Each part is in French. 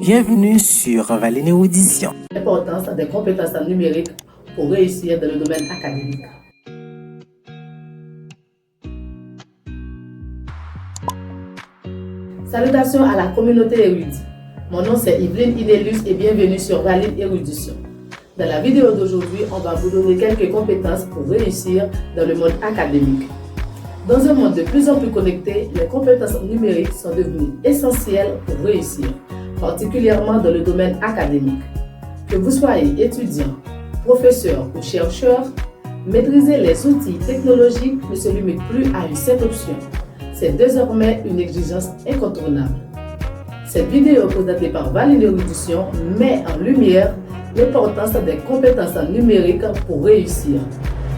Bienvenue sur Valine Audition. L'importance des compétences numériques pour réussir dans le domaine académique. Salutations à la communauté érudite. Mon nom c'est Yveline Inelus et bienvenue sur Valine Érudition. Dans la vidéo d'aujourd'hui, on va vous donner quelques compétences pour réussir dans le monde académique. Dans un monde de plus en plus connecté, les compétences numériques sont devenues essentielles pour réussir, particulièrement dans le domaine académique. Que vous soyez étudiant, professeur ou chercheur, maîtriser les outils technologiques ne se limite plus à une simple option. C'est désormais une exigence incontournable. Cette vidéo présentée par Valine Érudition met en lumière l'importance des compétences numériques pour réussir,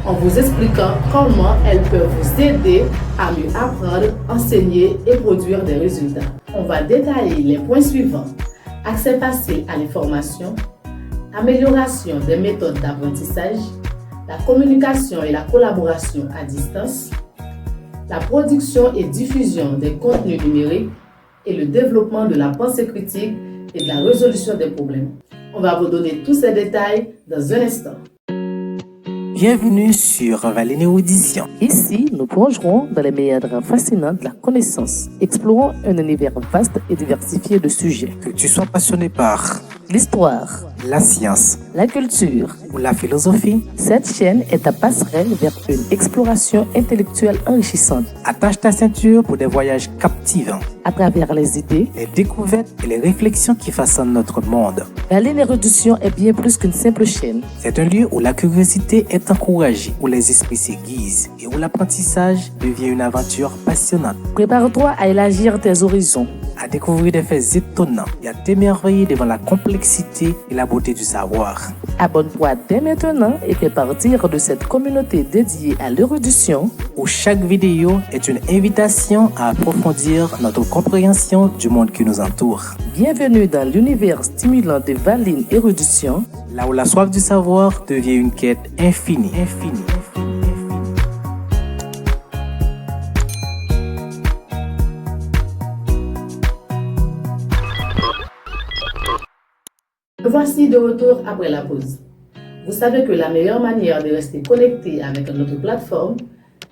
en vous expliquant comment elles peuvent vous aider à mieux apprendre, enseigner et produire des résultats. On va détailler les points suivants: accès facile à l'information, amélioration des méthodes d'apprentissage, la communication et la collaboration à distance, la production et diffusion des contenus numériques et le développement de la pensée critique et de la résolution des problèmes. On va vous donner tous ces détails dans un instant. Bienvenue sur Valine Audition. Ici, nous plongerons dans les méandres fascinants de la connaissance, explorons un univers vaste et diversifié de sujets. Que tu sois passionné par L'histoire, la science la culture, ou la philosophie, cette chaîne est ta passerelle vers une exploration intellectuelle enrichissante. attache ta ceinture pour des voyages captivants, À travers les idées, les découvertes et les réflexions qui façonnent notre monde. Valine Érudition est bien plus qu'une simple chaîne. C'est un lieu où la curiosité est encouragée, où les esprits s'aiguisent et où l'apprentissage devient une aventure passionnante. Prépare-toi à élargir tes horizons. À découvrir des faits étonnants et à t'émerveiller devant la complexité et la beauté du savoir. Abonne-toi dès maintenant et fais partir de cette communauté dédiée à l'érudition. Où chaque vidéo est une invitation à approfondir notre compréhension du monde qui nous entoure. Bienvenue dans l'univers stimulant de Valine Érudition. Là où la soif du savoir devient une quête infinie. Voici de retour après la pause. Vous savez que la meilleure manière de rester connecté avec notre plateforme,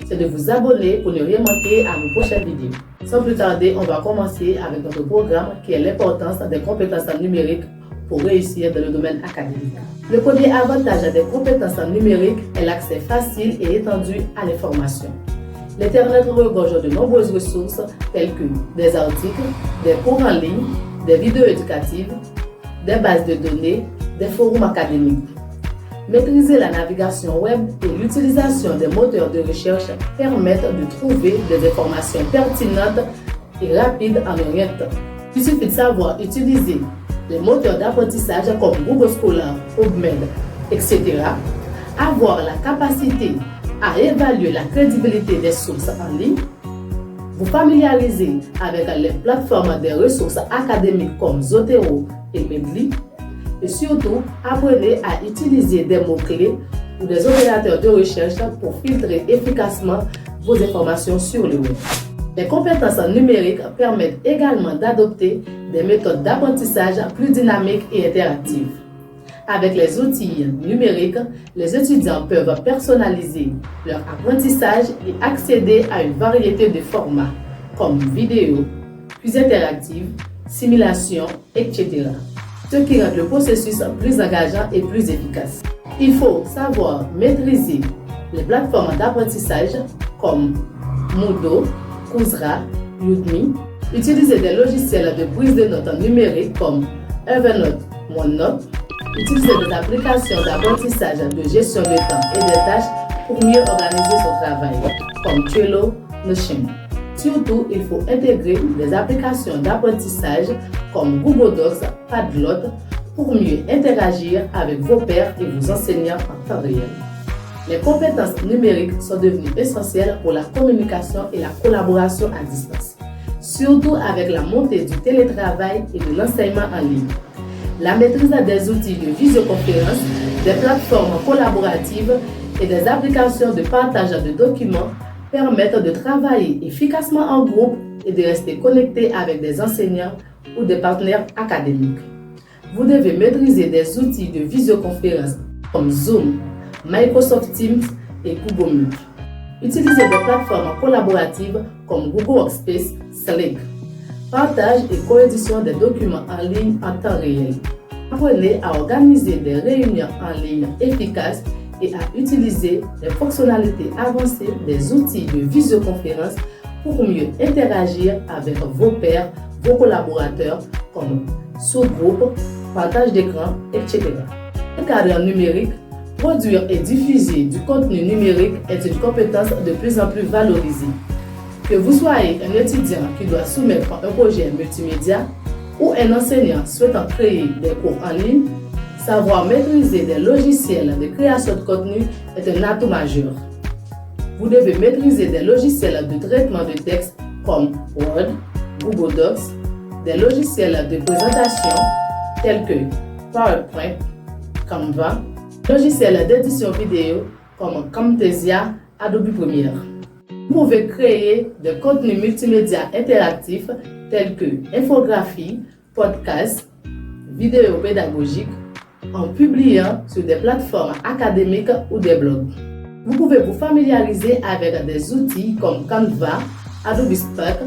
c'est de vous abonner pour ne rien manquer à nos prochaines vidéos. Sans plus tarder, on va commencer avec notre programme qui est l'importance des compétences numériques pour réussir dans le domaine académique. Le premier avantage des compétences numériques est l'accès facile et étendu à l'information. L'Internet regorge de nombreuses ressources telles que des articles, des cours en ligne, des vidéos éducatives, des bases de données, des forums académiques. Maîtriser la navigation web et l'utilisation des moteurs de recherche permettent de trouver des informations pertinentes et rapides en un rien de temps. Il suffit de savoir utiliser les moteurs d'apprentissage comme Google Scholar, PubMed, etc. Avoir la capacité à évaluer la crédibilité des sources en ligne, vous familiariser avec les plateformes des ressources académiques comme Zotero et Mendeley, et surtout apprenez à utiliser des mots-clés ou des opérateurs de recherche pour filtrer efficacement vos informations sur le web. Les compétences numériques permettent également d'adopter des méthodes d'apprentissage plus dynamiques et interactives. Avec les outils numériques, les étudiants peuvent personnaliser leur apprentissage et accéder à une variété de formats comme vidéo, quiz interactive, simulation, etc. Ce qui rend le processus plus engageant et plus efficace. Il faut savoir maîtriser les plateformes d'apprentissage comme Moodle, Coursera, Udemy, utiliser des logiciels de prise de notes numériques comme Evernote, OneNote, utiliser des applications d'apprentissage de gestion de temps et des tâches pour mieux organiser son travail comme Trello, Notion. Surtout, il faut intégrer des applications d'apprentissage comme Google Docs, Padlet pour mieux interagir avec vos pairs et vos enseignants en temps réel. Les compétences numériques sont devenues essentielles pour la communication et la collaboration à distance, surtout avec la montée du télétravail et de l'enseignement en ligne. La maîtrise des outils de visioconférence, des plateformes collaboratives et des applications de partage de documents permettent de travailler efficacement en groupe et de rester connecté avec des enseignants ou des partenaires académiques. Vous devez maîtriser des outils de visioconférence comme Zoom, Microsoft Teams et Google Meet. Utilisez des plateformes collaboratives comme Google Workspace, Slack. Partage et coédition des documents en ligne en temps réel. Apprenez à organiser des réunions en ligne efficaces et à utiliser les fonctionnalités avancées des outils de visioconférence pour mieux interagir avec vos pairs, vos collaborateurs comme sous-groupes, partage d'écran, etc. Dans le cadre numérique, produire et diffuser du contenu numérique est une compétence de plus en plus valorisée. Que vous soyez un étudiant qui doit soumettre un projet multimédia ou un enseignant souhaitant créer des cours en ligne, savoir maîtriser des logiciels de création de contenu est un atout majeur. Vous devez maîtriser des logiciels de traitement de texte comme Word, Google Docs, des logiciels de présentation tels que PowerPoint, Canva, logiciels d'édition vidéo comme Camtasia, Adobe Premiere. Vous pouvez créer des contenus multimédia interactifs tels que infographies, podcasts, vidéos pédagogiques en publiant sur des plateformes académiques ou des blogs. Vous pouvez vous familiariser avec des outils comme Canva, Adobe Spark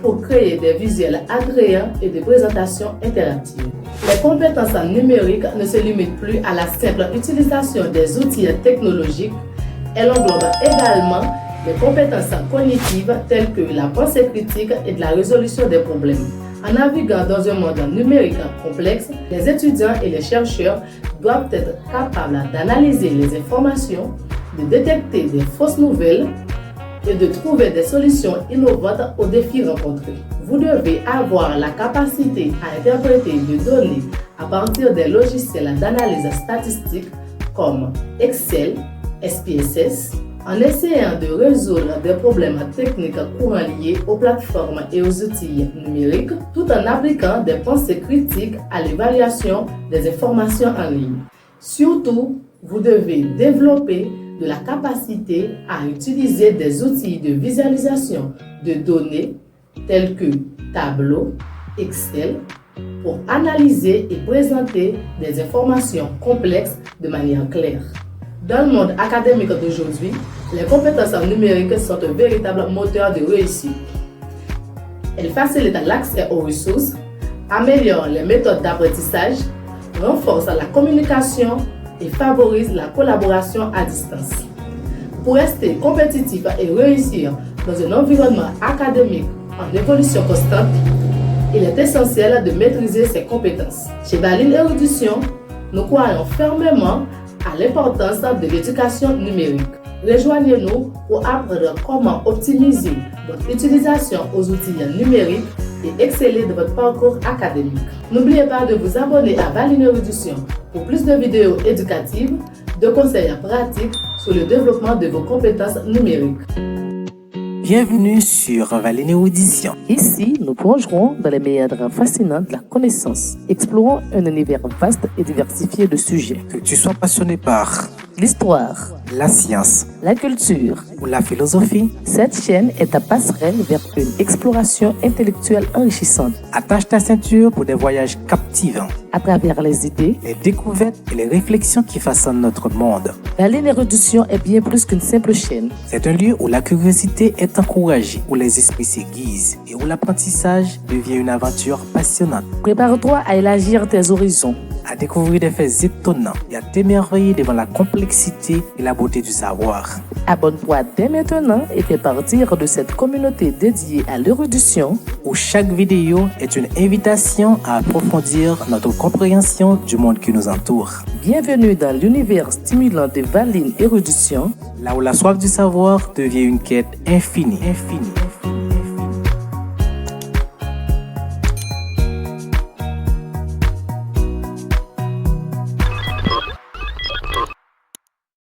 pour créer des visuels attrayants et des présentations interactives. Les compétences numériques ne se limitent plus à la simple utilisation des outils technologiques. Elles englobent également des compétences cognitives telles que la pensée critique et de la résolution des problèmes. En naviguant dans un monde numérique complexe, les étudiants et les chercheurs doivent être capables d'analyser les informations, de détecter des fausses nouvelles et de trouver des solutions innovantes aux défis rencontrés. Vous devez avoir la capacité à interpréter des données à partir des logiciels d'analyse statistique comme Excel, SPSS, en essayant de résoudre des problèmes techniques courants liés aux plateformes et aux outils numériques, tout en appliquant des pensées critiques à l'évaluation des informations en ligne. Surtout, vous devez développer de la capacité à utiliser des outils de visualisation de données tels que Tableau, Excel, pour analyser et présenter des informations complexes de manière claire. Dans le monde académique d'aujourd'hui, les compétences numériques sont un véritable moteur de réussite. Elles facilitent l'accès aux ressources, améliorent les méthodes d'apprentissage, renforcent la communication et favorisent la collaboration à distance. Pour rester compétitif et réussir dans un environnement académique en évolution constante, il est essentiel de maîtriser ces compétences. Chez Valine Érudition, nous croyons fermement à l'importance de l'éducation numérique. Rejoignez-nous pour apprendre comment optimiser votre utilisation aux outils numériques et exceller dans votre parcours académique. N'oubliez pas de vous abonner à Valine Érudition pour plus de vidéos éducatives, de conseils pratiques sur le développement de vos compétences numériques. Bienvenue sur Valine Érudition. Ici, nous plongerons dans les méandres fascinants de la connaissance, explorant un univers vaste et diversifié de sujets. Que tu sois passionné par l'histoire, la science, la culture ou la philosophie, cette chaîne est ta passerelle vers une exploration intellectuelle enrichissante. Attache ta ceinture pour des voyages captivants. À travers les idées, les découvertes et les réflexions qui façonnent notre monde. Valine Érudition est bien plus qu'une simple chaîne. C'est un lieu où la curiosité est encouragée, où les esprits s'aiguisent et où l'apprentissage devient une aventure passionnante. Prépare-toi à élargir tes horizons, à découvrir des faits étonnants et à t'émerveiller devant la complexité et la beauté du savoir. Abonne-toi dès maintenant et fais partir de cette communauté dédiée à l'érudition, où chaque vidéo est une invitation à approfondir notre compréhension du monde qui nous entoure. Bienvenue dans l'univers stimulant de Valine Érudition, là où la soif du savoir devient une quête infinie.